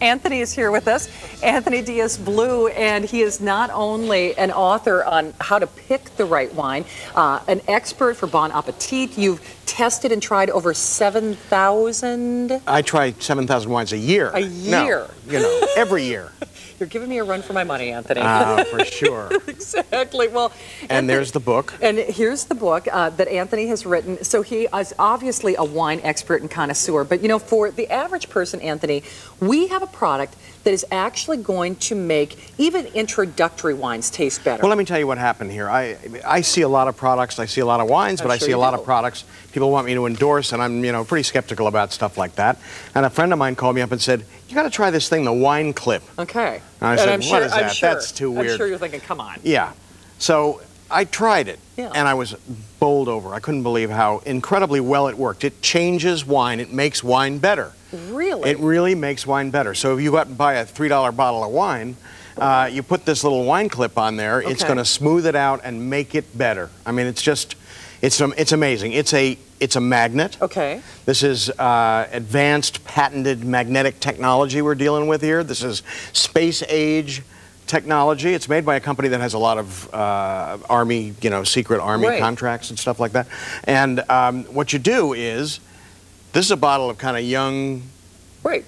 Anthony is here with us, Anthony Diaz-Blue, and he is not only an author on how to pick the right wine, an expert for Bon Appetit. You've tested and tried over 7,000? I try 7,000 wines a year. A year? No, you know, every year. You're giving me a run for my money, Anthony. For sure. Exactly. Well, and there's the book. And here's the book that Anthony has written. So he is obviously a wine expert and connoisseur. But, you know, for the average person, Anthony, we have a product that is actually going to make even introductory wines taste better. Well, let me tell you what happened here. I see a lot of products, I see a lot of wines, but I see a lot of products people want me to endorse, and I'm, you know, pretty skeptical about stuff like that. And a friend of mine called me up and said, "You got to try this thing, the Wine Clip." Okay. And I said, "What is that? That's too weird." I'm sure you're thinking, come on. Yeah. So I tried it, and I was bowled over. I couldn't believe how incredibly well it worked. It changes wine. It makes wine better. Really? It really makes wine better. So if you go out and buy a $3 bottle of wine, you put this little wine clip on there. It's going to smooth it out and make it better. I mean, it's just, it's amazing. It's a magnet. Okay. This is advanced patented magnetic technology we're dealing with here. This is space age technology. It's made by a company that has a lot of Army, you know, secret Army contracts and stuff like that. And what you do is, this is a bottle of kind of young,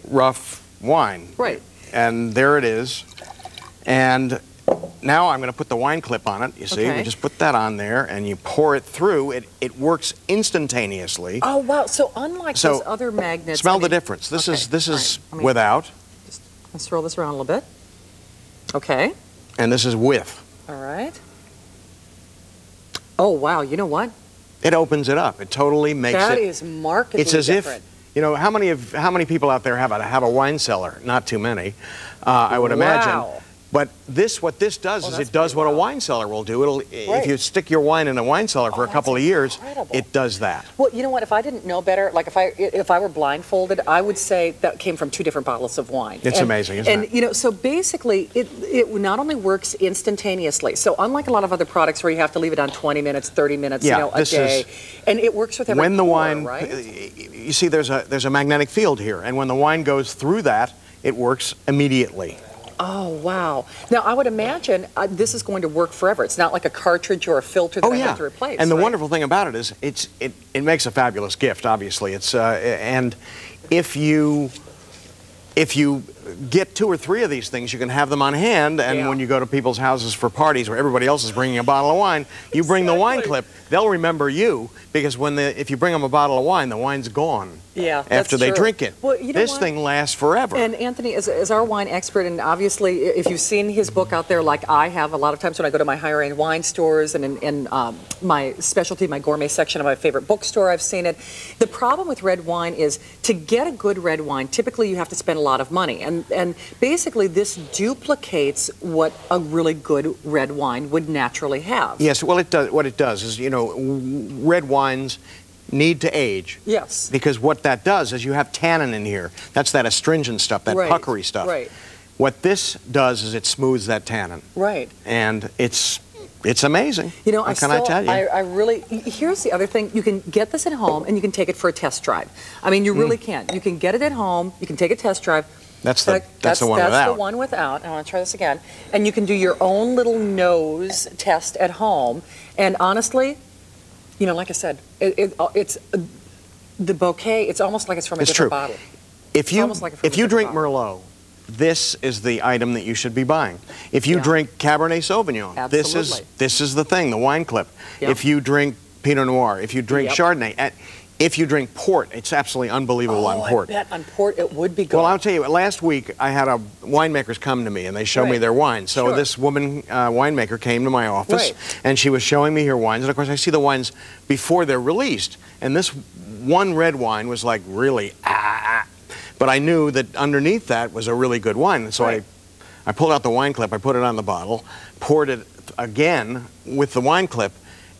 rough wine. Right. And there it is. And now I'm going to put the wine clip on it. You see, you just put that on there and you pour it through. It works instantaneously. Oh wow! So unlike those other magnets, smell the difference. This is without. Let's roll this around a little bit. Okay. And this is with. All right. Oh wow! You know what? It opens it up. It totally makes it. That is markedly different. It's as if, you know, how many people out there have a wine cellar? Not too many, I would imagine. But what this does is it does what a wine cellar will do. If you stick your wine in a wine cellar for a couple of years, it does that. Well, you know what? If I didn't know better, like if I were blindfolded, I would say that came from 2 different bottles of wine. It's amazing, isn't it? And you know, so basically, it not only works instantaneously. So unlike a lot of other products where you have to leave it on 20 minutes, 30 minutes, you know, a day, and it works with every when the wine, right? You see, there's a magnetic field here, and when the wine goes through that, it works immediately. Oh, wow. Now, I would imagine this is going to work forever. It's not like a cartridge or a filter that I have to replace. And the wonderful thing about it is it makes a fabulous gift, obviously. And if you get 2 or 3 of these things, you can have them on hand, and when you go to people's houses for parties where everybody else is bringing a bottle of wine, you bring the wine clip. They'll remember you, because if you bring them a bottle of wine, the wine's gone after they drink it. Well, you know this thing lasts forever. And Anthony, as our wine expert, and obviously if you've seen his book out there like I have, a lot of times when I go to my higher end wine stores and in my specialty, my gourmet section of my favorite bookstore, I've seen it. The problem with red wine is to get a good red wine, typically you have to spend a lot of money. And basically this duplicates what a really good red wine would naturally have. Yes, well, what it does is, you know, red wines need to age. Yes. Because what that does is you have tannin in here. That's that astringent stuff, that puckery stuff. Right. What this does is it smooths that tannin. Right. And it's amazing. You know, what can I tell you? I really, here's the other thing. You can get this at home and you can take it for a test drive. I mean, you really can. You can get it at home. You can take a test drive. That's the one without. That's the one without. I want to try this again. And you can do your own little nose test at home. And honestly, you know, like I said, it's the bouquet. It's almost like it's from a different bottle. If you drink Merlot, this is the item that you should be buying. If you drink Cabernet Sauvignon, this is the thing, the wine clip. If you drink Pinot Noir, if you drink Chardonnay, if you drink port, it's absolutely unbelievable on port. I bet on port it would be good. Well, I'll tell you, last week I had winemakers come to me and they showed me their wines. So this woman winemaker came to my office and she was showing me her wines. And of course I see the wines before they're released. And this one red wine was like really, but I knew that underneath that was a really good wine. And so I pulled out the wine clip, I put it on the bottle, poured it again with the wine clip,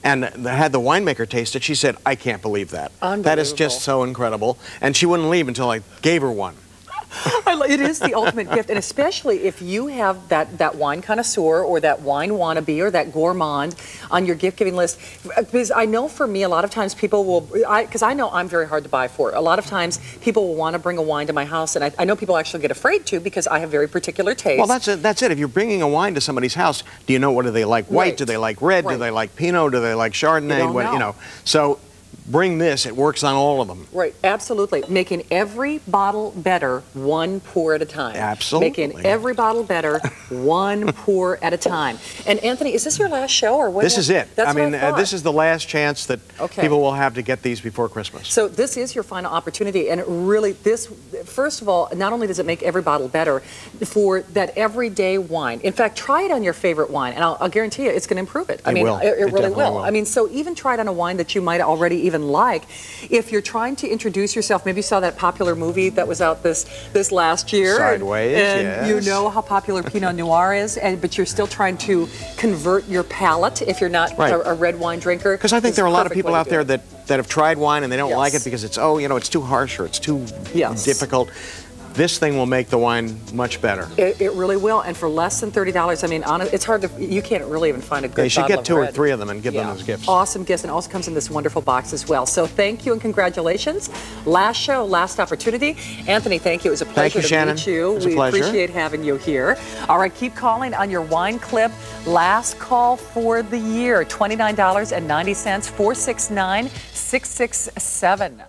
and had the winemaker taste it. She said, "I can't believe that. That is just so incredible." And she wouldn't leave until I gave her one. It is the ultimate gift, and especially if you have that wine connoisseur or that wine wannabe or that gourmand on your gift-giving list. Because I know for me, a lot of times people will, because I know I'm very hard to buy for. A lot of times people will want to bring a wine to my house, and I know people actually get afraid to because I have very particular taste. Well, that's it. If you're bringing a wine to somebody's house, do you know what do they like? White? Right. Do they like red? Right. Do they like Pinot? Do they like Chardonnay? You don't know. So bring this. It works on all of them. Right, absolutely. Making every bottle better, one pour at a time. Absolutely. Making every bottle better, one pour at a time. And Anthony, is this your last show, or what? This is it. That's I mean, what I thought. this is the last chance that people will have to get these before Christmas. So this is your final opportunity, and it really, first of all, not only does it make every bottle better, for that everyday wine. In fact, try it on your favorite wine, and I'll guarantee you it's going to improve it. I mean, it really will. I mean, so even try it on a wine that you might already even like. If you're trying to introduce yourself, maybe you saw that popular movie that was out this last year. Sideways, and yes. You know how popular Pinot Noir is, but you're still trying to convert your palate if you're not a red wine drinker. Because I think there are a lot of people out there that have tried wine and they don't like it because it's, it's too harsh or it's too difficult. This thing will make the wine much better. It really will, and for less than $30, I mean, it's hard to, you can't really even find a good bottle of red. You should get 2 or 3 of them and give them as gifts. Awesome gifts, and also comes in this wonderful box as well. So thank you and congratulations. Last show, last opportunity. Anthony, thank you. It was a pleasure to meet you. It's a pleasure. We appreciate having you here. All right, keep calling on your wine clip. Last call for the year, $29.90, 469-667.